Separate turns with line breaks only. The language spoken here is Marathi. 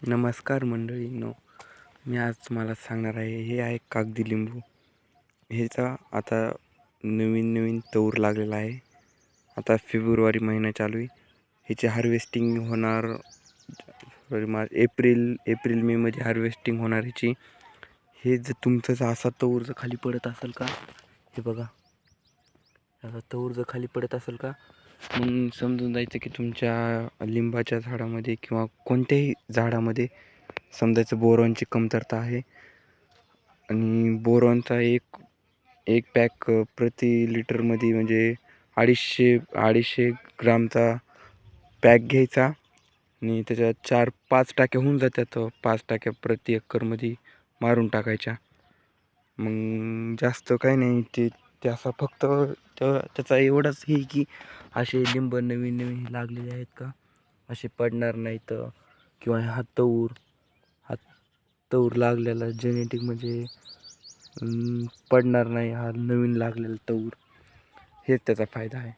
नमस्कार मंडळींनो, मी आज तुम्हाला सांगणार आहे. हे आहे कागदी लिंबू. ह्याचा आता नवीन नवीन तौर लागलेला आहे. आता फेब्रुवारी महिना चालू आहे. ह्याची हार्वेस्टिंग होणार एप्रिल मेमध्ये हार्वेस्टिंग होणार ह्याची. हे जर तुमचं जर असा तौर जर खाली पडत असेल का, हे बघा, असा तौर जर खाली पडत असेल का, मग समजून जायचं की तुमच्या लिंबाच्या झाडामध्ये किंवा कोणत्याही झाडामध्ये समजायचं बोरॉनची कमतरता आहे. आणि बोरॉनचा एक एक पॅक प्रति लिटरमध्ये म्हणजे 250 ग्रामचा पॅक घ्यायचा आणि त्याच्यात 4-5 टाक्या होऊन जातात. 5 टाक्या प्रति एकरमध्ये मारून टाकायच्या. मग जास्त काही नाही, ते असा फक्त त्याचा एवढाच हे की असे लिंब नवीन नवीन लागलेले आहेत का असे पडणार नाहीत, किंवा हा तौर लागलेला जेनेटिक म्हणजे पडणार नाही. हा नवीन लागलेला तौर, हेच त्याचा फायदा आहे.